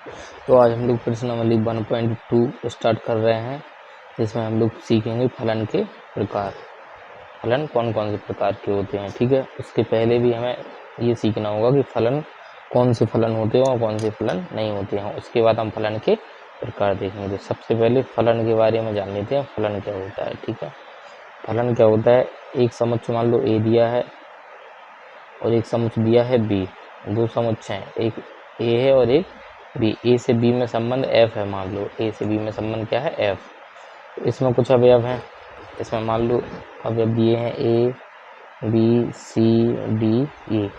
तो आज हम लोग प्रश्नावली 1.2 स्टार्ट कर रहे हैं, जिसमें हम लोग सीखेंगे फलन के प्रकार। फलन कौन कौन से प्रकार के होते हैं, ठीक है। उसके पहले भी हमें ये सीखना होगा कि फलन कौन से फलन होते हैं और कौन से फलन नहीं होते हैं। उसके बाद हम फलन के प्रकार देखेंगे। तो सबसे पहले फलन के बारे में जान लेते हैं, फलन क्या होता है, ठीक है। फलन क्या होता है, एक समुच्च मान लो ए दिया है और एक समुच्च दिया है बी। दो समुच्च हैं, एक ए है और एक बी। ए से बी में संबंध एफ है, मान लो ए से बी में संबंध क्या है, एफ। इसमें कुछ अवयव हैं, इसमें मान लो अवयव दिए हैं ए बी सी डी ए।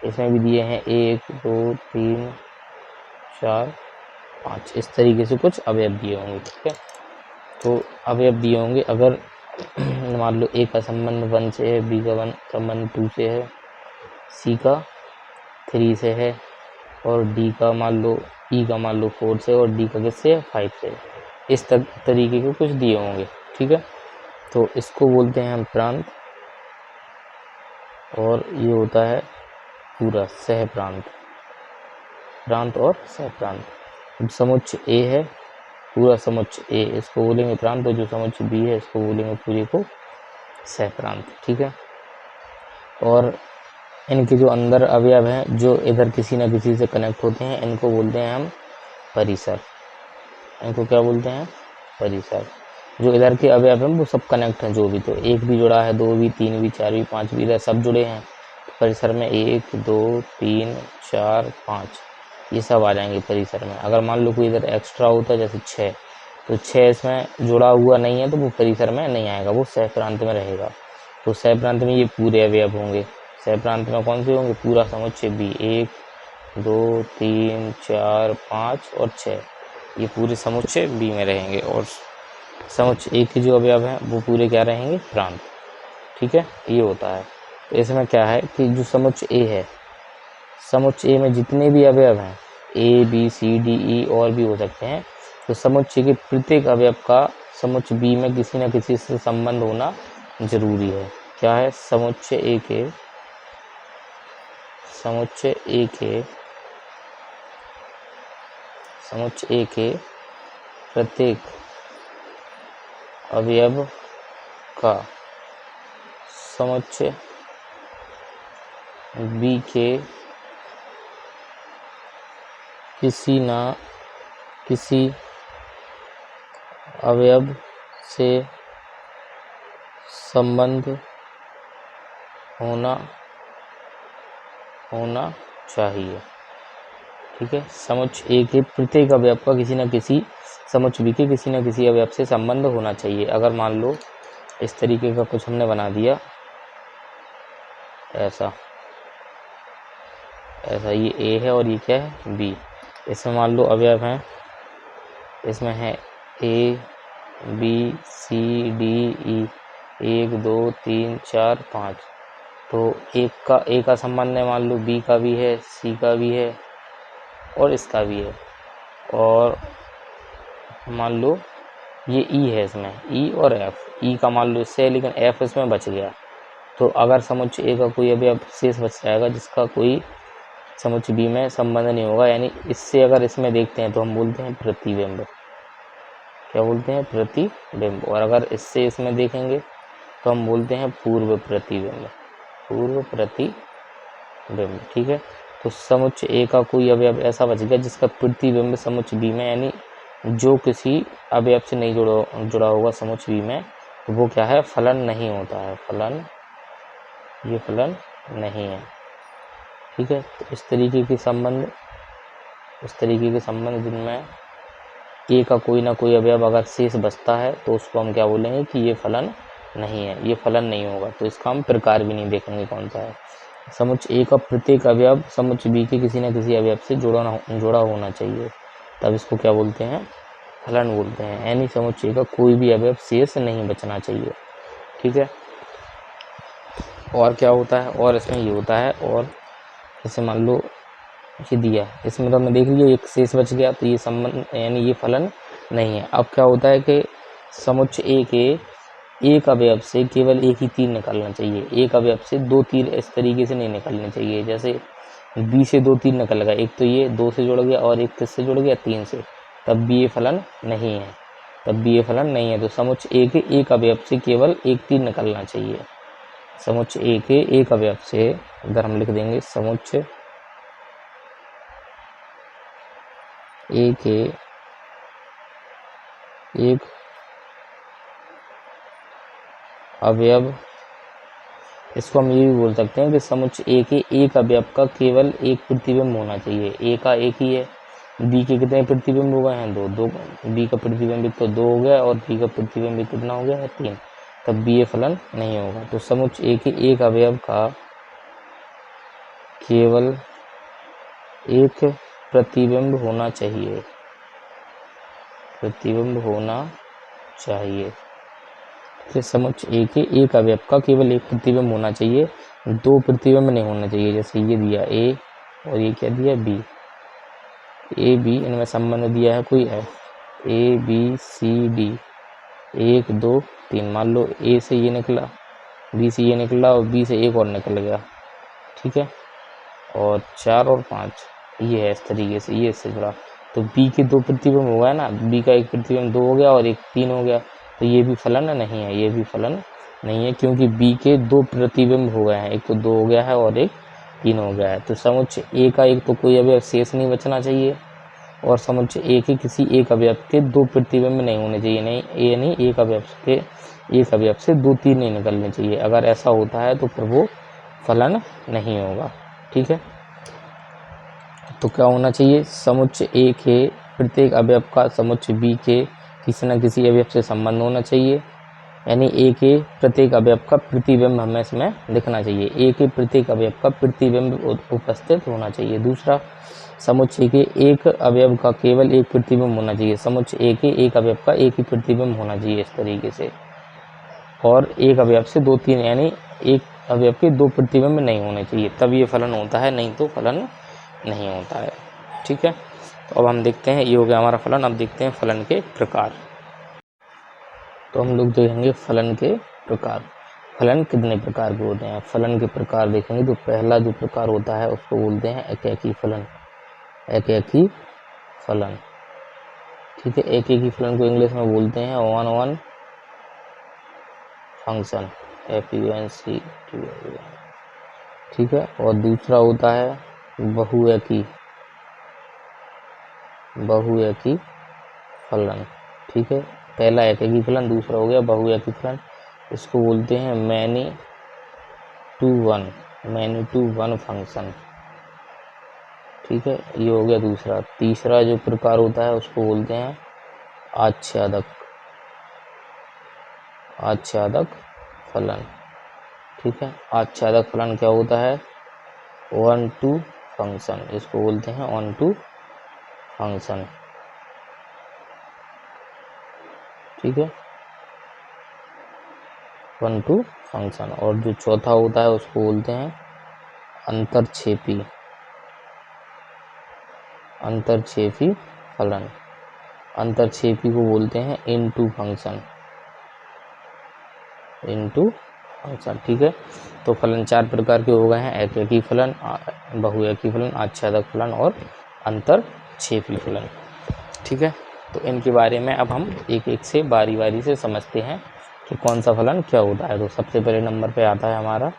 इसमें भी दिए हैं 1 2 3 4 5, इस तरीके से कुछ अवयव दिए होंगे, ठीक है। तो अवयव दिए होंगे, अगर मान लो ए का संबंध 1 से है, बी का संबंध 2 से है, सी का 3 से है और डी का मान लो ई का मान लो 4 से और डी का किससे है, 5 से। इस तरीके के कुछ दिए होंगे, ठीक है। तो इसको बोलते हैं हम प्रांत, और ये होता है पूरा सह प्रांत। प्रांत और सह प्रांत। समुच्च ए है, पूरा समुच्च ए, इसको बोलेंगे प्रांत, और जो समुच्च बी है इसको बोलेंगे पूरे को सह प्रांत, ठीक है। और इनके जो अंदर अवयव हैं, जो इधर किसी न किसी से कनेक्ट होते हैं, इनको बोलते हैं हम परिसर। इनको क्या बोलते हैं, परिसर। जो इधर के अवयव हैं वो सब कनेक्ट हैं, जो भी, तो एक भी जुड़ा है, दो भी, तीन भी, चार भी, पांच भी, इधर सब जुड़े हैं। तो परिसर में 1 2 3 4 5 ये सब आ जाएंगे परिसर में। अगर मान लो कोई इधर एक्स्ट्रा होता है जैसे 6, तो 6 इसमें जुड़ा हुआ नहीं है तो वो परिसर में नहीं आएगा, वो सह प्रांत में रहेगा। तो सह प्रांत में ये पूरे अवयव होंगे। सह प्रांत में कौन से होंगे, पूरा समुच्चय बी, 1 2 3 4 5 और 6, ये पूरे समुच्चय बी में रहेंगे। और समुच्चय ए के जो अवयव हैं वो पूरे क्या रहेंगे, प्रांत, ठीक है। ये होता है। तो इसमें क्या है कि जो समुच्चय ए है, समुच्चय ए में जितने भी अवयव हैं, ए बी सी डी ई और भी हो सकते हैं, तो समुच्चय के प्रत्येक अवयव का समुच्चय बी में किसी न किसी से संबंध होना जरूरी है। क्या है, समुच्चय ए के प्रत्येक अवयव का समुच्चय बी के किसी न किसी अवयव से संबंध होना चाहिए, ठीक है। समुच्चय ए के प्रत्येक अवयव का किसी न किसी समुच्चय बी के किसी न किसी अवयव से संबंध होना चाहिए। अगर मान लो इस तरीके का कुछ हमने बना दिया, ऐसा ये ए है और ये क्या है, बी। इसमें मान लो अवयव हैं, इसमें है ए बी सी डी ई, 1 2 3 4 5। तो ए का संबंध है, मान लो बी का भी है, सी का भी है और इसका भी है। और मान लो ये ई है, इसमें ई और एफ, ई का मान लो इससे है लेकिन एफ इसमें बच गया। तो अगर समुच्चय ए का कोई अवयव शेष बच जाएगा जिसका कोई समुच्चय बी में संबंध नहीं होगा, यानी इससे अगर इसमें देखते हैं तो हम बोलते हैं प्रतिबिंब। क्या बोलते हैं, प्रतिबिंब। और अगर इससे इसमें देखेंगे तो हम बोलते हैं पूर्व प्रतिबिंब, ठीक है। तो समुच्चय ए का कोई अवयव ऐसा बच गया जिसका प्रतिबिंब समुच्चय बी में, यानी जो किसी अवयव से नहीं जुड़ा होगा समुच्चय बी में, तो वो क्या है, फलन नहीं होता है, ये फलन नहीं है, ठीक है। तो इस तरीके के संबंध जिनमें ए का कोई ना कोई अवयव अगर शेष बचता है तो उसको हम क्या बोलेंगे कि ये फलन नहीं है, ये फलन नहीं होगा। तो इसका हम प्रकार भी नहीं देखेंगे कौन सा है। समुच्चय ए का प्रत्येक अवयव समुच्चय बी के किसी न किसी अवयव से जुड़ा होना चाहिए, तब इसको क्या बोलते हैं, फलन बोलते हैं। यानी समुच्चय का कोई भी अवयव शेष नहीं बचना चाहिए, ठीक है। और क्या होता है, और इसमें ये होता है, और जैसे मान लो ये दिया, इसमें तो हमने देख लिया एक शेष बच गया, तो ये संबंध यानी ये फलन नहीं है। अब क्या होता है कि समुच्चय ए के एक अवयव से केवल एक ही तीर निकालना चाहिए, एक अवयव से 2 तीर इस तरीके से नहीं निकालने चाहिए। जैसे बी से 2 3 निकल गया, एक तो ये 2 से जुड़ गया और एक किससे जुड़ गया 3 से, तब भी ये फलन नहीं है, तब भी ये फलन नहीं है। तो समुच्चय ए के एक अवयव से केवल एक 3 निकलना चाहिए। समुच्चय ए के एक अवयव से इधर हम लिख देंगे समुच्चय ए के एक अवयव, इसको हम ये भी बोल सकते हैं कि समुच्चय ए के एक अवयव का केवल एक प्रतिबिंब होना चाहिए। ए का एक ही है, बी के कितने प्रतिबिंब हो गए हैं? 2 2, बी का प्रतिबिंब तो 2 हो गया और बी का प्रतिबिंब कितना हो गया है? 3, तब बी ये फलन नहीं होगा। तो समुच्चय ए के एक अवयव का केवल एक प्रतिबिंब होना चाहिए, प्रतिबिंब होना चाहिए। फिर समुच्चय ए के एक अवयव का केवल एक प्रतिबिंब होना चाहिए, 2 प्रतिबिंब नहीं होना चाहिए। जैसे ये दिया ए और ये क्या दिया बी, ए बी, इनमें संबंध दिया है कोई है ए बी सी डी, 1 2 3, मान लो ए से ये निकला, बी से ये निकला और बी से एक और निकल गया, ठीक है, और 4 और 5 ये है इस तरीके से, ये इससे जुड़ा। तो बी के 2 प्रतिबिंब हो गया ना, बी का एक प्रतिबिंब 2 हो गया और एक 3 हो गया, तो ये भी फलन नहीं है, ये भी फलन नहीं है, क्योंकि बी के 2 प्रतिबिंब हो गए हैं, एक तो 2 हो गया है और एक 3 हो गया है। तो समुच्चय ए का एक तो कोई अवयव शेष नहीं बचना चाहिए, और समुच्चय ए के किसी एक अवयव के 2 प्रतिबिंब नहीं होने चाहिए, नहीं एक अवयव के एक अवयव से 2 3 नहीं निकलने चाहिए। अगर ऐसा होता है तो फिर वो फलन नहीं होगा, ठीक है। तो क्या होना चाहिए? समुच्चय ए के प्रत्येक अवयव का समुच्चय बी के किसी न किसी अवयव से संबंध होना चाहिए, यानी ए के प्रत्येक अवयव का प्रतिबिंब हमें इसमें दिखना चाहिए, ए के प्रत्येक अवयव का प्रतिबिंब उपस्थित होना चाहिए। दूसरा, समुच्चय के एक अवयव का केवल एक प्रतिबिंब होना चाहिए, समुच्चय ए के एक अवयव का एक ही प्रतिबिंब होना चाहिए इस तरीके से, और एक अवयव से 2 3, यानी एक अवयव के 2 प्रतिबिंब नहीं होने चाहिए, तब ये फलन होता है, नहीं तो फलन नहीं होता है, ठीक है। तो अब हम देखते हैं, ये हो गया हमारा फलन। अब देखते हैं फलन के प्रकार। तो हम लोग देखेंगे फलन के प्रकार। फलन कितने प्रकार के होते हैं? फलन के प्रकार देखेंगे तो पहला जो प्रकार होता है उसको बोलते हैं एकैकी फलन, एकैकी फलन, ठीक है। एकैकी फलन को इंग्लिश में बोलते हैं वन वन फंक्शन, FUNC, ठीक है। और दूसरा होता है बहुएकी, बहुएकी फलन, ठीक है। पहला एकैकी फलन, दूसरा हो गया बहुएकी फलन, इसको बोलते हैं मैनी टू वन फंक्शन, ठीक है। ये हो गया दूसरा। तीसरा जो प्रकार होता है उसको बोलते हैं आच्छादक, आच्छादक फलन, ठीक है। आच्छादक फलन क्या होता है? 1 to फंक्शन, इसको बोलते हैं 1 to फंक्शन, ठीक है, 1 to फंक्शन। और जो चौथा होता है उसको बोलते हैं अंतरक्षेपी, अंतरक्षेपी फलन, अंतरक्षेपी को बोलते हैं इनटू फंक्शन, इनटू फंक्शन, ठीक है। तो फलन 4 प्रकार के हो गए हैं, एकैकी फलन, बहुएकी फलन, आच्छादक फलन और अंतरक्षेपी फलन, ठीक है। तो इनके बारे में अब हम एक एक से बारी बारी से समझते हैं कि कौन सा फलन क्या होता है। तो सबसे पहले नंबर पे आता है हमारा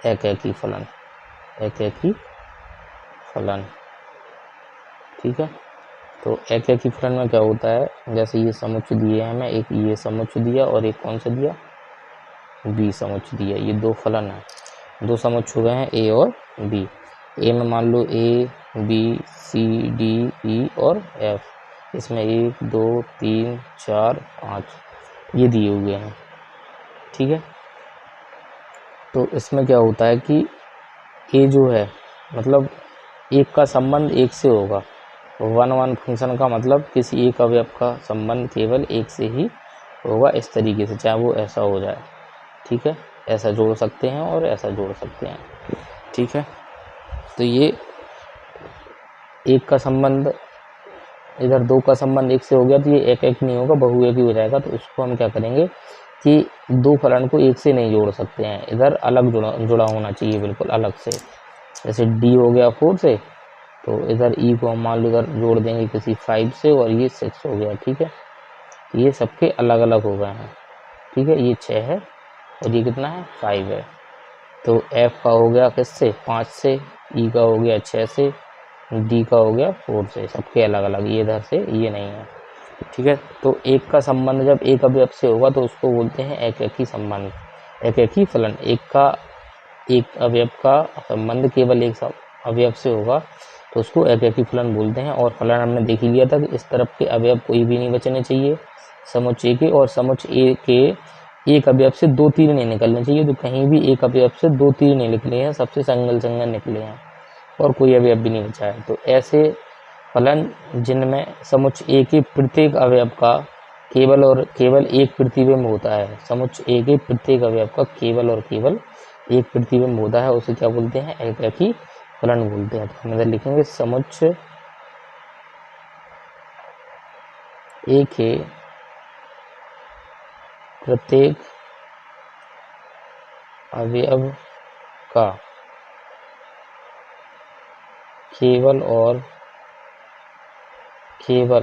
एकैकी फलन, एकैकी फलन, ठीक है। तो एकैकी फलन में क्या होता है? जैसे ये समुच्चय दिए हैं हमें, एक ये समुच्चय दिया और एक कौन सा दिया? बी समुच्चय दिया। ये 2 फलन है, 2 समुच्चय हो गए हैं ए और बी। ए में मान लो ए बी सी डी ई और एफ, इसमें 1 2 3 4 5 ये दिए हुए हैं, ठीक है। तो इसमें क्या होता है कि ए जो है मतलब एक का संबंध एक से होगा, 1 1 फंक्शन का मतलब किसी एक अवयव का संबंध केवल एक से ही होगा, इस तरीके से, चाहे वो ऐसा हो जाए, ठीक है। ऐसा जोड़ सकते हैं और ऐसा जोड़ सकते हैं, ठीक है। तो ये एक का संबंध इधर 2 का संबंध एक से हो गया तो ये एक एक नहीं होगा, बहुएकी हो जाएगा। तो उसको हम क्या करेंगे कि 2 फलन को एक से नहीं जोड़ सकते हैं, इधर अलग जुड़ा होना चाहिए, बिल्कुल अलग से, जैसे डी हो गया 4 से, तो इधर ई को हम मान लो इधर जोड़ देंगे किसी 5 से, और ये 6 हो गया। ठीक है, ये सबके अलग अलग हो गए हैं। ठीक है, ये 6 है और ये कितना है 5 है। तो एफ का हो गया किससे 5 से, ई का हो गया 6 से, डी का हो गया 4 से, सबके अलग अलग, ये इधर से ये नहीं है। ठीक है, तो एक का संबंध जब एक अवयव से होगा तो उसको बोलते हैं एकैकी संबंध, एकैकी फलन। एक अवयव का संबंध केवल एक अवयव से होगा तो उसको एकैकी फलन बोलते हैं। और फलन हमने देख ही लिया था कि इस तरफ के अवयव कोई भी नहीं बचने चाहिए समुच्च ए के, और समुच्च ए के एक अवयव से 2 तीर नहीं निकलने चाहिए। तो कहीं भी एक अवयव से 2 तीर नहीं निकले हैं, सबसे संगल संगल निकले हैं और कोई अवयव भी नहीं बचा है। तो ऐसे फलन जिनमें समुच्च ए के प्रत्येक अवयव का केवल और केवल एक प्रतिबिंब होता है, समुच्च ए के प्रत्येक अवयव का केवल और केवल एक प्रतिबिंब होता है, उसे क्या बोलते हैं एकैकी फलन बोलते हैं। तो हम इधर लिखेंगे समुच्च ए के प्रत्येक अवयव का केवल और केवल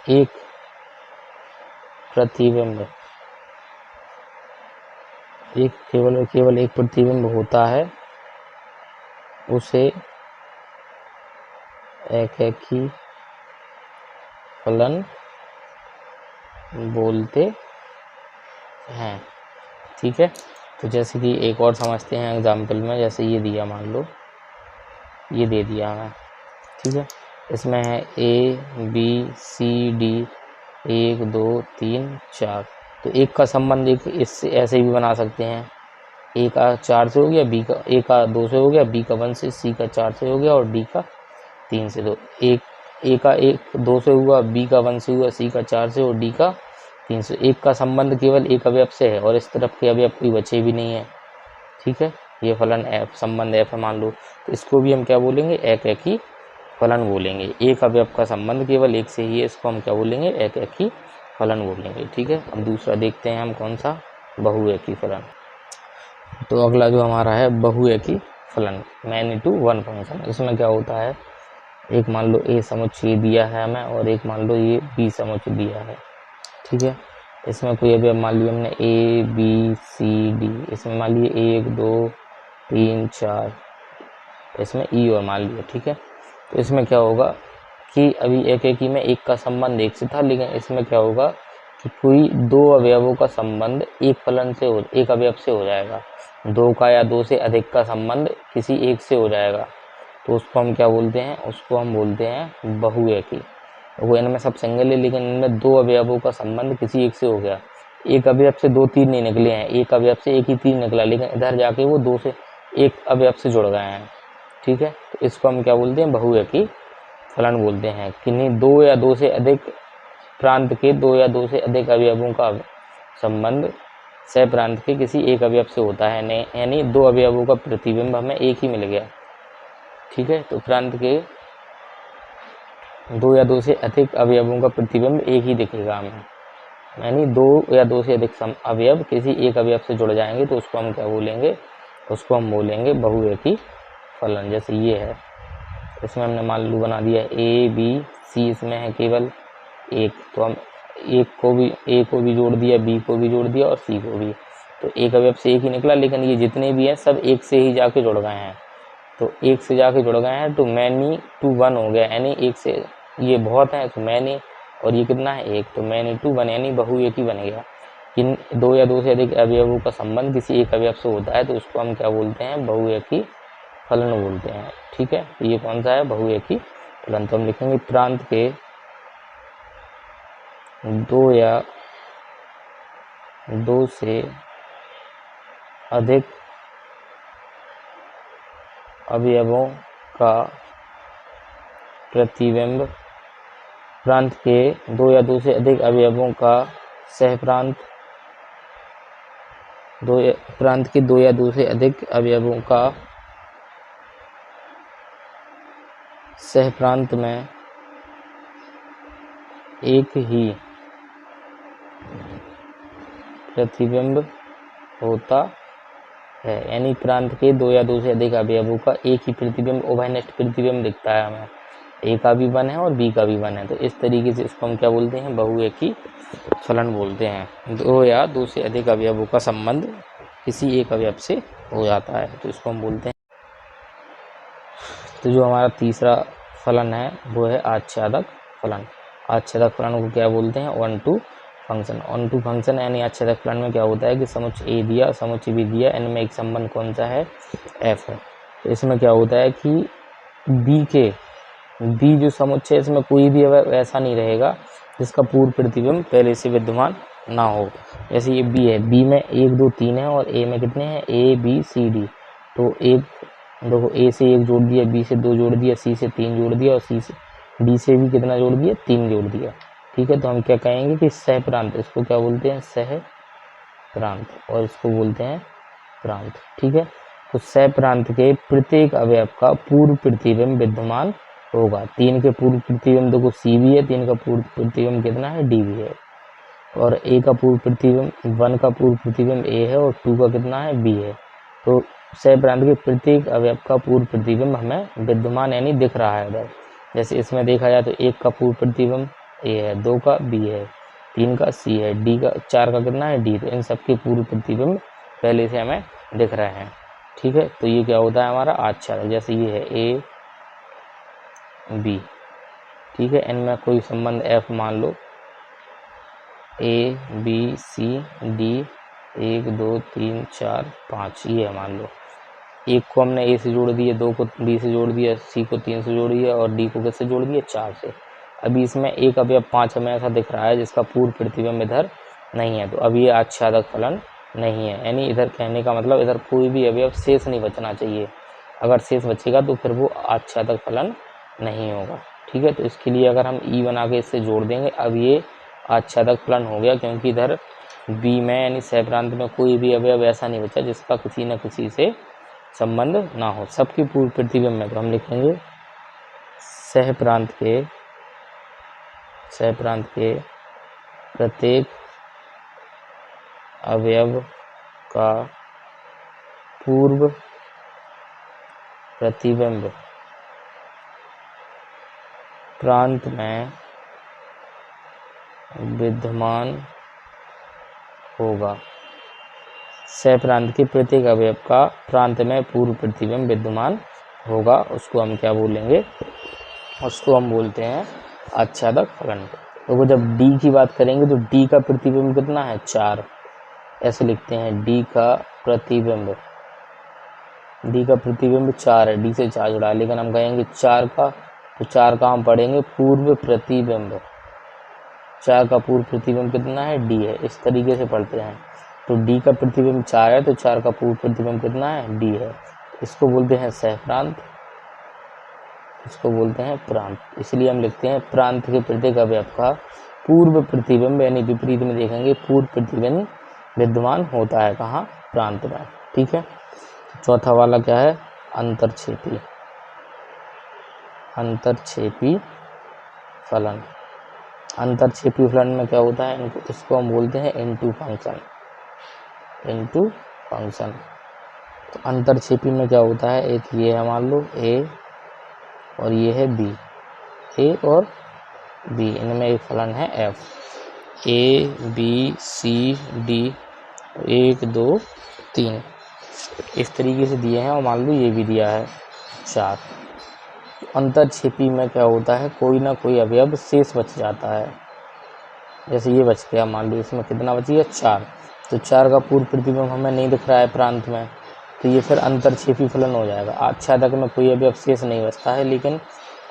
एक प्रतिबिंब, केवल और केवल एक प्रतिबिंब होता है, उसे एकैकी फलन बोलते हैं। ठीक है, तो जैसे कि एक और समझते हैं एग्जाम्पल में, जैसे ये दिया, मान लो ये दे दिया हमें। ठीक है, इसमें है ए बी सी डी 1 2 3 4। तो एक का संबंध एक इससे ऐसे भी बना सकते हैं, ए का 4 से हो गया, बी का ए का 2 से हो गया, बी का 1 से, सी का 4 से हो गया और डी का 3 से। तो एक ए का 2 से हुआ, बी का 1 से हुआ, सी का 4 से और डी का 3 से। एक का संबंध केवल एक अवयव से है और इस तरफ के अवयव कोई बचे भी नहीं है। ठीक है, ये फलन एफ, संबंध एफ है मान लो, तो इसको भी हम क्या बोलेंगे एकैकी फलन बोलेंगे। एक अवयव का संबंध केवल एक से ही है, इसको हम क्या बोलेंगे एकैकी फलन बोलेंगे। ठीक है, अब दूसरा देखते हैं हम कौन सा, बहुएकी फलन। तो अगला जो हमारा है बहुएकी फलन, मैनी टू वन फंक्शन। इसमें क्या होता है, एक मान लो ए समुच्च ए दिया है हमें और एक मान लो ये बी समुच्च दिया है। ठीक है, इसमें कोई अभी मान लिया हमने ए बी सी डी, इसमें मान लिए 1 2 3 4, इसमें ई और मान लिया। ठीक है, तो इसमें क्या होगा कि अभी एकैकी में एक का संबंध एक से था, लेकिन इसमें क्या होगा कि कोई दो अवयवों का संबंध एक फलन से एक अवयव से हो जाएगा, दो का या दो से अधिक का संबंध किसी एक से हो जाएगा, तो उसको हम क्या बोलते हैं, उसको हम बोलते हैं बहुएकी। वो इनमें सब सिंगल है, लेकिन इनमें दो अवयवों का संबंध किसी एक से हो गया, एक अवयव से 2 तीर नहीं निकले हैं, एक अवयव से एक ही तीर निकला, लेकिन इधर जाके वो 2 से एक अवयव से जुड़ गए हैं। ठीक है, तो इसको हम क्या बोलते हैं बहुएकी फलन बोलते हैं। किन्हीं 2 या 2 से अधिक प्रांत के 2 या 2 से अधिक अवयवों का संबंध सह प्रांत के किसी एक अवयव से होता है, यानी 2 अवयवों का प्रतिबिंब हमें एक ही मिल गया। ठीक है, तो प्रांत के 2 या 2 से अधिक अवयवों का प्रतिबिंब एक ही दिखेगा हमें, यानी 2 या 2 से अधिक अवयव किसी एक अवयव से जुड़ जाएंगे, तो उसको हम क्या बोलेंगे, उसको हम बोलेंगे बहुएकी फलन। जैसे ये है, इसमें हमने मान लो बना दिया ए बी सी, इसमें है केवल एक, तो हम एक को भी ए को भी जोड़ दिया, बी को भी जोड़ दिया और सी को भी, तो एक अवयव से एक ही निकला, लेकिन ये जितने भी हैं सब एक से ही जाके जुड़ गए हैं, तो एक से जाके जुड़ गए हैं, तो मैनी टू वन हो गया, यानी एक से ये बहुत है तो मैनी, और ये कितना है एक, तो मैनी टू वन, यानी बहुएकी बन गया। इन 2 या 2 से अधिक अवयवों का संबंध किसी एक अवयव से होता है, तो उसको हम क्या बोलते हैं बहुएकी फलन बोलते हैं। ठीक है, तो ये कौन सा है बहुएकी फलन। तो हम लिखेंगे प्रांत के 2 या 2 से अधिक अवयवों का प्रतिबिंब, प्रांत के 2 या 2 से अधिक अवयवों का सहप्रांत, प्रांत के 2 या 2 से अधिक अवयवों का सहप्रांत में एक ही प्रतिबिंब होता है, यानी प्रांत के दो या दो से अधिक अवयवों का एक ही प्रतिबिंब उभयनिष्ठ प्रतिबिंब दिखता है हमें। ए का भी वन है और बी का भी वन है, तो इस तरीके से इसको हम क्या बोलते हैं, बहुएकी फलन बोलते हैं। दो या दो से अधिक अवयवों का संबंध किसी एक अवयव से हो जाता है, तो इसको हम बोलते हैं। तो जो हमारा तीसरा फलन है वो है आच्छादक फलन। आच्छादक फलन को क्या बोलते हैं, one two function. One two function यानी आच्छादक फलन में क्या होता है कि समुच्चय ए दिया, समुच्चय बी दिया, इनमें एक संबंध कौन सा है, एफ है। तो इसमें क्या होता है कि बी जो समुच्चय है इसमें कोई भी ऐसा नहीं रहेगा जिसका पूर्व प्रतिबिंब पहले से विद्यमान ना हो। जैसे ये बी है, बी में 1 2 3 है और ए में कितने हैं, ए बी सी डी। तो एक देखो, ए से 1 जोड़ दिया, बी से 2 जोड़ दिया, सी से 3 जोड़ दिया और सी से डी से भी कितना जोड़ दिया, 3 जोड़ दिया। ठीक है, तो हम क्या कहेंगे कि सह प्रांत, इसको क्या बोलते हैं, सह प्रांत, और इसको बोलते हैं प्रांत। ठीक है, तो सह प्रांत के प्रत्येक अवयव का पूर्व प्रतिबिंब विद्यमान होगा। 3 के पूर्व प्रतिबिंब देखो सी भी है, 3 का पूर्व प्रतिबिंब कितना है, डी भी है, और ए का पूर्व प्रतिबिंब 1 का पूर्व प्रतिबिंब ए है और 2 का कितना है, बी है। तो सह प्रांत के प्रत्येक अवयव का पूर्व प्रतिबिंब हमें विद्यमान यानी दिख रहा है इधर। जैसे इसमें देखा जाए तो 1 का पूर्व प्रतिबिंब ए है, 2 का बी है, 3 का सी है, डी का 4 का कितना है, डी। तो इन सबके पूर्व प्रतिबिंब पहले से हमें दिख रहे हैं। ठीक है, तो ये क्या होता है हमारा आच्छादक। जैसे ये है ए बी, ठीक है, इनमें कोई संबंध एफ मान लो, ए बी सी डी 1 2 3 4 5, ये मान लो। 1 को हमने ए से जोड़ दिया, 2 को बी से जोड़ दिया, सी को 3 से जोड़ दिया और डी को किससे जोड़ दिया, 4 से। अभी इसमें एक अवयव 5 हमें ऐसा दिख रहा है जिसका पूर्व प्रतिबिंब इधर नहीं है, तो अब ये आच्छादक फलन नहीं है। यानी इधर कहने का मतलब इधर कोई भी अवयव शेष नहीं बचना चाहिए, अगर शेष बचेगा तो फिर वो आच्छादक फलन नहीं होगा। ठीक है, तो इसके लिए अगर हम ई बना के इससे जोड़ देंगे, अब ये आच्छादक फलन हो गया, क्योंकि इधर बी में यानी सह प्रांत में कोई भी अवयव ऐसा नहीं बचा जिसका किसी न किसी से संबंध ना हो, सबके पूर्व प्रतिबिंब में। तो हम लिखेंगे सह प्रांत के प्रत्येक अवयव का पूर्व प्रतिबिंब प्रांत में विद्यमान होगा। सह प्रांत के प्रत्येक अवयव का प्रांत में पूर्व प्रतिबिंब विद्यमान होगा, उसको हम क्या बोलेंगे, उसको हम बोलते हैं आच्छादक फलन। तो जब डी की बात करेंगे तो डी का प्रतिबिंब कितना है, 4। ऐसे लिखते हैं डी का प्रतिबिंब 4 है, डी से 4 जुड़ा, लेकिन हम कहेंगे 4 का, तो 4 का हम पढ़ेंगे पूर्व प्रतिबिंब। 4 का पूर्व प्रतिबिंब कितना है, डी है। इस तरीके से पढ़ते हैं, तो डी का प्रतिबिंब 4 है तो 4 का पूर्व प्रतिबिंब कितना है, डी है। इसको बोलते हैं सह प्रांत, इसको बोलते हैं प्रांत। इसलिए हम लिखते हैं प्रांत के प्रत्येक अवयव का पूर्व प्रतिबिंब, यानी विपरीत में देखेंगे पूर्व प्रतिबिंब विद्यमान होता है कहाँ, प्रांत में। ठीक है, चौथा वाला क्या है, अंतरक्षेपी फलन। अंतरक्षेपी फलन में क्या होता है, इसको हम बोलते हैं इनटू फंक्शन। तो अंतरक्षेपी में क्या होता है, एक ये है मान लो ए और ये है बी, ए और बी, इनमें एक फलन है F. A B C D 1 2 3 इस तरीके से दिए हैं, और मान लो ये भी दिया है 4। अंतरक्षेपी में क्या होता है, कोई ना कोई अवयव शेष बच जाता है। जैसे ये बच गया, मान लो इसमें कितना बच गया, 4, तो 4 का पूर्व प्रतिबिंब हमें नहीं दिख रहा है प्रांत में, तो ये फिर अंतरक्षेपी फलन हो जाएगा। आच्छादक में कोई अवयव शेष नहीं बचता है, लेकिन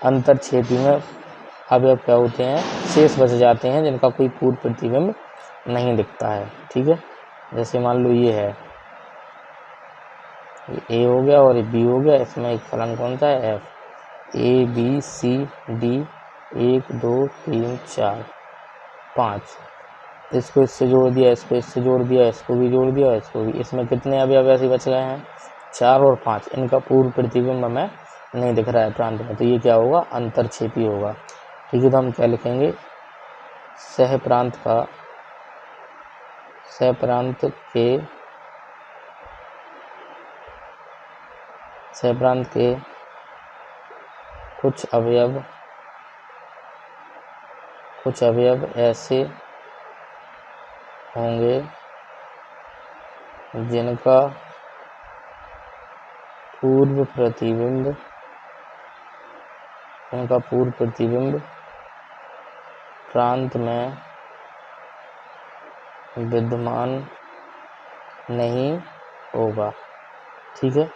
अंतरक्षेपी में अवयव क्या होते हैं, शेष बच जाते हैं जिनका कोई पूर्व प्रतिबिंब नहीं दिखता है। ठीक है, जैसे मान लो ये है, ए हो गया और बी हो गया, इसमें एक फलन कौन सा है, F. A B C D 1 2 3 4 5, इसको इससे जोड़ दिया, इसको इससे जोड़ दिया, इसको भी जोड़ दिया, इसको भी। इसमें कितने अवयव ऐसे बच गए हैं, 4 और 5, इनका पूर्व प्रतिबिंब हमें नहीं दिख रहा है प्रांत में, तो ये क्या होगा, अंतरक्षेपी होगा। ठीक है, तो हम क्या लिखेंगे, सह प्रांत के सहप्रांत के कुछ अवयव ऐसे होंगे जिनका पूर्व प्रतिबिंब प्रांत में विद्यमान नहीं होगा। ठीक है,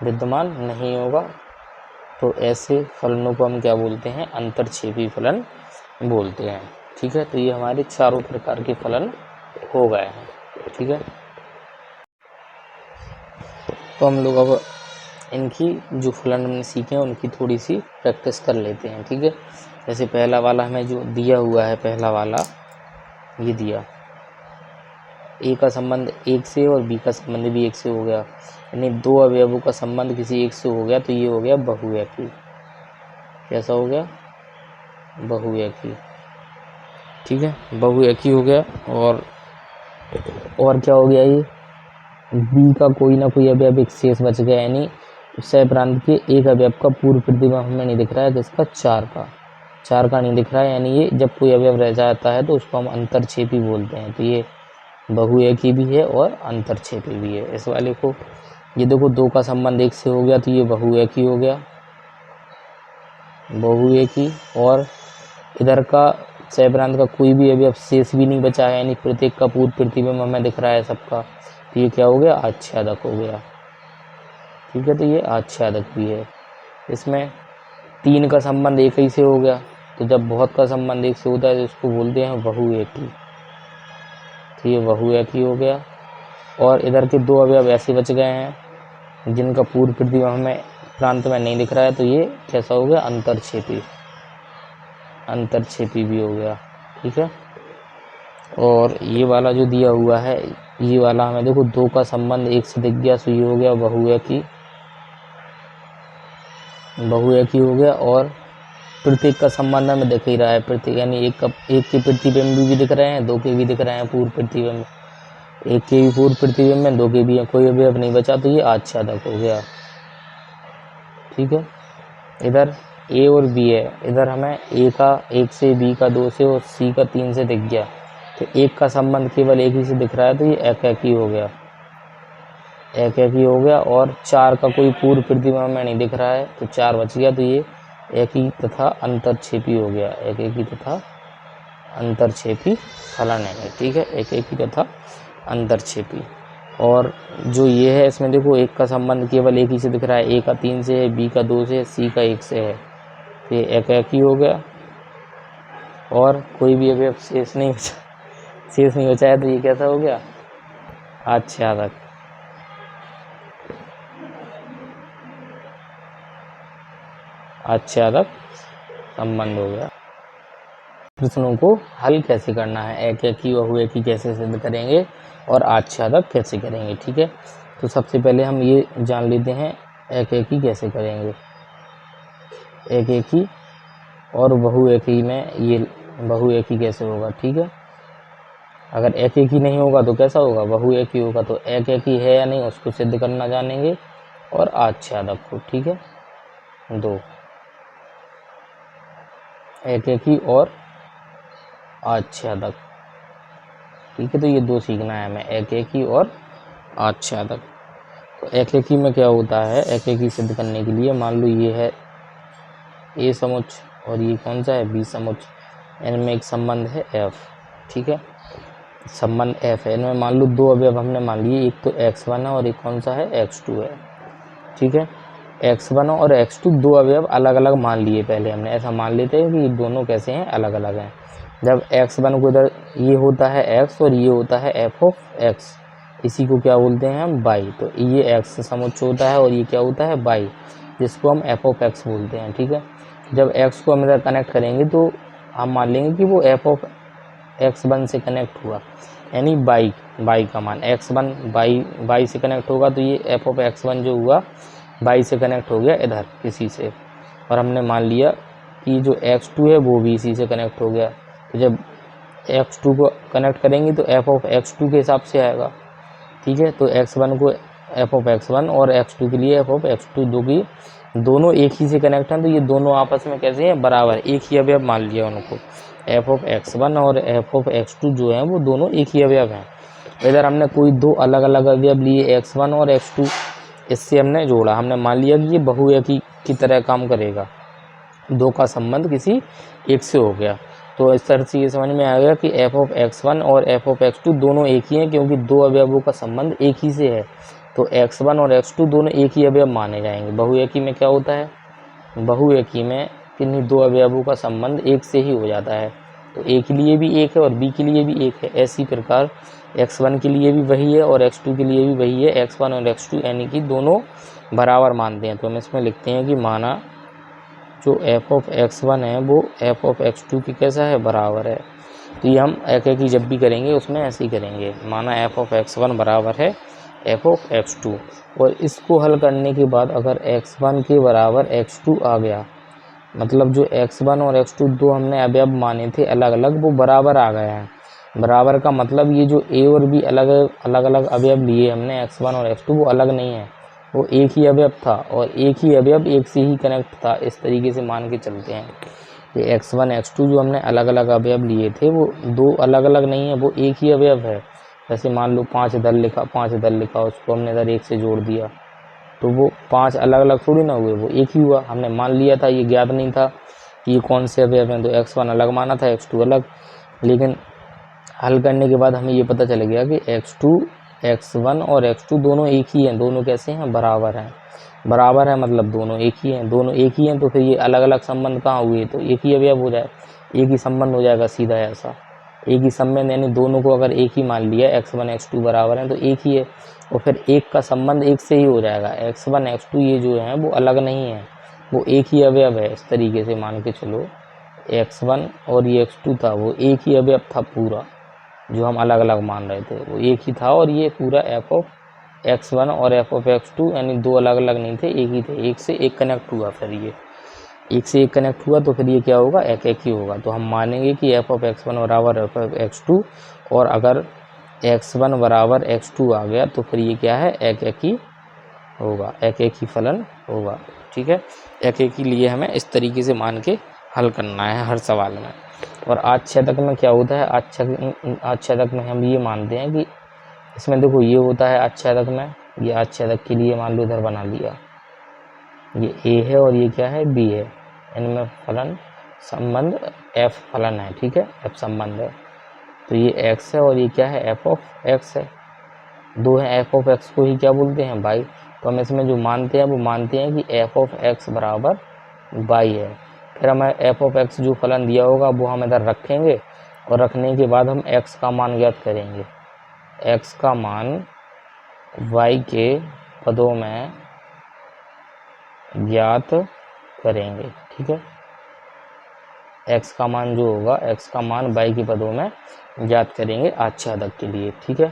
विद्यमान नहीं होगा, तो ऐसे फलनों को हम क्या बोलते हैं? अंतरछेपी फलन बोलते हैं। ठीक है, तो ये हमारे चारों प्रकार के फलन हो गए हैं। ठीक है, तो हम लोग अब इनकी जो फलन हमने सीखे हैं उनकी थोड़ी सी प्रैक्टिस कर लेते हैं। ठीक है, जैसे पहला वाला हमें जो दिया हुआ है, पहला वाला ये दिया, ए का संबंध एक से और बी का संबंध भी एक से हो गया, यानी दो अवयवों का संबंध किसी एक से हो गया, तो ये हो गया बहुएकी। कैसा हो गया? बहुएकी। ठीक है, बहुएकी हो गया। और क्या हो गया? ये बी का कोई ना कोई अवयव एक शेष बच गया, यानी सहप्रांत के एक अवयव का पूर्व प्रतिबिंब हमें नहीं दिख रहा है, जिसका चार का नहीं दिख रहा है, यानी ये जब कोई अवयव रह जाता है तो उसको हम अंतरछेपी बोलते हैं। तो ये बहुएकी भी है और अंतरछेपी भी है। इस वाले को ये देखो, दो का संबंध एक से हो गया तो ये बहुएकी हो गया, बहुएकी। और इधर का सहप्रांत का कोई भी अवयव शेष भी नहीं बचा है, यानी प्रत्येक का पूर्व प्रतिबिंब हमें दिख रहा है सबका, तो ये क्या हो गया? आच्छादक हो गया। ठीक है, तो ये आच्छादक भी है। इसमें तीन का संबंध एक ही से हो गया, तो जब बहुत का संबंध एक से होता है तो इसको बोलते हैं बहुएकी। तो ये बहुएकी हो गया। और इधर के दो अवयव ऐसे बच गए हैं जिनका पूर्व प्रतिबिंब हमें प्रांत में नहीं दिख रहा है, तो ये कैसा हो गया? अंतरछेपी भी हो गया। ठीक है, और ये वाला जो दिया हुआ है, ये वाला हमें देखो, दो का संबंध एक से दिख गया, तो ये हो गया बहुएकी हो गया। और प्रत्येक का संबंध हमें दिख ही रहा है, प्रत्येक यानी एक के प्रतिबिंब भी दिख रहे हैं, दो के भी दिख रहे हैं पूर्व प्रतिबिंब, एक के भी पूर्व प्रतिबिंब में, दो के भी, कोई अवयव नहीं बचा, तो ये आच्छादक हो गया। ठीक है, इधर ए और बी है, इधर हमें ए का एक से, बी का दो से और सी का तीन से दिख गया, तो एक का संबंध केवल एक ही से दिख रहा है, तो ये एकाकी हो गया, और चार का कोई पूर्व प्रतिबिंब में नहीं दिख रहा है, तो चार बच गया, तो ये एकी तथा अंतरछेपी हो गया, एकी तथा अंतरछेपी फलन है। ठीक है, एकी तथा अंतरछेपी। और जो ये है, इसमें देखो, एक का संबंध केवल एक ही से दिख रहा है, ए का तीन से है, बी का दो से है, सी का एक से है, तो ये एकाकी हो गया। और कोई भी अवयव शेष नहीं बचा है, तो ये कैसा हो गया? आच्छादक। संबंध हो गया। प्रश्नों को हल कैसे करना है, एकाकी बहुएकी कैसे सिद्ध करेंगे और आच्छादक कैसे करेंगे। ठीक है, तो सबसे पहले हम ये जान लेते हैं एकाकी कैसे करेंगे। एकाकी और बहुएकी में ये बहुएकी कैसे होगा। ठीक है, अगर एकाकी नहीं होगा तो कैसा होगा? बहुएकी होगा। तो एकाकी है या नहीं उसको सिद्ध करना जानेंगे, और आच्छादक को। ठीक है, दो, एकाकी और आच्छादक। ठीक है, तो ये दो सीखना है हमें, एकाकी और आच्छादक। तो एकाकी में क्या होता है, एकाकी सिद्ध करने के लिए मान लो ये है ए समुच्च और ये कौन सा है? बी समुच्च। इनमें एक संबंध है एफ। ठीक है, संबंध एफ है, इनमें मान लो दो अवयव हमने मान लिए, एक तो x1 है और एक कौन सा है? x2 है। ठीक है, x1 और x2 दो अवयव अलग अलग मान लिए, पहले हमने ऐसा मान लेते हैं कि ये दोनों कैसे हैं? अलग अलग हैं। जब x1 को इधर ये होता है x और ये होता है f ऑफ x, इसी को क्या बोलते हैं हम? बाई। तो ये x समुच्च होता है और ये क्या होता है? बाई, जिसको हम f ऑफ x बोलते हैं। ठीक है, जब x को हम इधर कनेक्ट करेंगे तो हम मान लेंगे कि वो f ऑफ x1 से कनेक्ट हुआ, यानी बाई का मान x1 बाई से कनेक्ट होगा, तो ये f ऑफ x1 जो हुआ बाई से कनेक्ट हो गया इधर किसी से, और हमने मान लिया कि जो x2 है वो भी इसी से कनेक्ट हो गया। तो जब x2 को कनेक्ट करेंगे तो f ऑफ x2 के हिसाब से आएगा। ठीक है, तो x1 को एफ ऑफ x1 और x2 के लिए एफ ऑफ x2, जो कि दोनों एक ही से कनेक्ट हैं, तो ये दोनों आपस में कैसे हैं, बराबर, एक ही अवयव मान लिया उनको। एफ ऑफ x1 और एफ ऑफ x2 जो है वो दोनों एक ही अवयव हैं। इधर हमने कोई दो अलग अलग अवयव लिए x1 और x2, इससे हमने जोड़ा, हमने मान लिया कि ये बहुएकी की तरह काम करेगा, दो का संबंध किसी एक से हो गया। तो इस तरह से ये समझ में आ गया कि एफ ऑफ x1 और एफ ऑफ x2 दोनों एक ही हैं, क्योंकि दो अवयवों का संबंध एक ही से है, तो x1 और x2 दोनों एक ही अवयव माने जाएंगे। बहुएकी में क्या होता है, बहुएकी में किन्हीं दो अवयवों का संबंध एक से ही हो जाता है, तो a के लिए भी एक है और b के लिए भी एक है। ऐसी प्रकार x1 के लिए भी वही है और x2 के लिए भी वही है। x1 और x2 यानी कि दोनों बराबर मानते हैं, तो हम इसमें लिखते हैं कि माना जो f ऑफ x1 है वो f ऑफ x2 की कैसा है, बराबर है। तो ये हम एक एक ही जब भी करेंगे उसमें ऐसे ही करेंगे, माना f ऑफ x1 बराबर है f ऑफ x2, और इसको हल करने के बाद अगर x1 के बराबर x2 आ गया, मतलब जो x1 और x2 दो हमने अवयव माने थे अलग अलग, वो बराबर आ गए हैं। बराबर का मतलब ये जो a और b अलग अलग अवयव लिए हमने x1 और x2, वो अलग नहीं है, वो एक ही अवयव था और एक ही अवयव एक से ही कनेक्ट था। इस तरीके से मान के चलते हैं कि x1 x2 जो हमने अलग अलग अवयव लिए थे वो दो अलग अलग नहीं है, वो एक ही अवयव है। जैसे मान लो 5 इधर लिखा, उसको हमने इधर एक से जोड़ दिया, तो वो 5 अलग अलग थोड़ी ना हुए, वो एक ही हुआ। हमने मान लिया था, ये ज्ञात नहीं था कि ये कौन से अवयव हैं, तो x1 अलग माना था, x2 अलग। लेकिन हल करने के बाद हमें ये पता चल गया कि x1 और x2 दोनों एक ही हैं, दोनों कैसे हैं, बराबर हैं। बराबर है मतलब दोनों एक ही हैं, दोनों एक ही हैं, तो फिर ये अलग अलग संबंध कहाँ हुए, तो एक ही अवयव हो जाए, एक ही संबंध हो जाएगा सीधा ऐसा। एक ही संबंध यानी दोनों को अगर एक ही मान लिया, x1 x2 बराबर हैं तो एक ही है, और फिर एक का संबंध एक से ही हो जाएगा। x1 x2 ये जो हैं वो अलग नहीं है, वो एक ही अवयव है। इस तरीके से मान के चलो x1 और ये x2 था, वो एक ही अवयव था पूरा, जो हम अलग अलग मान रहे थे वो एक ही था, और ये पूरा f ऑफ x1 और f ऑफ x2 यानी दो अलग अलग नहीं थे, एक ही थे, एक से एक कनेक्ट हुआ। फिर ये एक से एक कनेक्ट हुआ तो फिर ये क्या होगा, एक एक ही होगा। तो हम मानेंगे कि f ऑफ x1 बराबर f ऑफ x2, और अगर x1 बराबर x2 आ गया तो फिर ये क्या है, एक एक ही होगा, एक एक ही फलन होगा। ठीक है, एक एक ही लिए हमें इस तरीके से मान के हल करना है हर सवाल में। और आच्छेदक में क्या होता है, आच्छेदक में हम ये मानते हैं कि इसमें देखो ये होता है आच्छेदक में, ये आच्छेदक के लिए मान लो इधर बना लिया, ये a है और ये क्या है, b है, इनमें फलन संबंध f फलन है। ठीक है, f संबंध है, तो ये x है और ये क्या है, f ऑफ x है। दो है, f ऑफ x को ही क्या बोलते हैं, y। तो हम इसमें जो मानते हैं वो मानते हैं कि f ऑफ x बराबर y है। फिर हमें f ऑफ x जो फलन दिया होगा वो हम इधर रखेंगे, और रखने के बाद हम x का मान ज्ञात करेंगे। x का मान y के पदों में ज्ञात करेंगे। ठीक है, x का मान जो होगा, x का मान y के पदों में ज्ञात करेंगे आच्छेदक के लिए। ठीक है,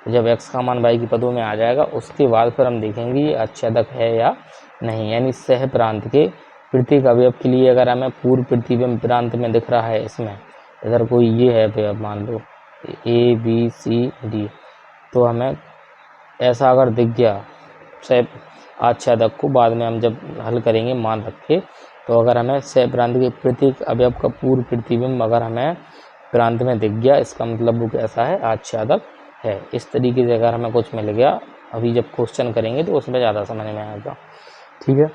तो जब x का मान y के पदों में आ जाएगा उसके बाद फिर हम देखेंगे ये आच्छेदक है या नहीं, यानी सह प्रांत के प्रत्येक अवयव के लिए अगर हमें पूर्व प्रतिबिंब प्रांत में दिख रहा है, इसमें इधर कोई ये है अवयव मान लो a b c d, तो हमें ऐसा अगर दिख गया सह आच्छेदक को, बाद में हम जब हल करेंगे मान रखे, तो अगर हमें सह प्रांत के प्रत्येक अवयव का पूर्व प्रतिबिंब अगर हमें प्रांत में दिख गया, इसका मतलब वो कैसा है, आच्छेदक है। इस तरीके से अगर हमें कुछ मिल गया, अभी जब क्वेश्चन करेंगे तो उसमें ज़्यादा समझ में आएगा। ठीक है,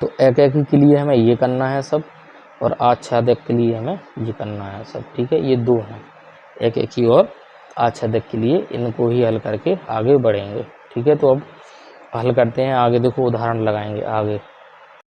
तो एक एक के लिए हमें ये करना है सब, और आच्छेदक के लिए हमें ये करना है सब। ठीक है, ये दो हैं, एक एक ही और आच्छेदक के लिए, इनको ही हल करके आगे बढ़ेंगे। ठीक है, तो अब हल करते हैं आगे, देखो उदाहरण लगाएंगे आगे।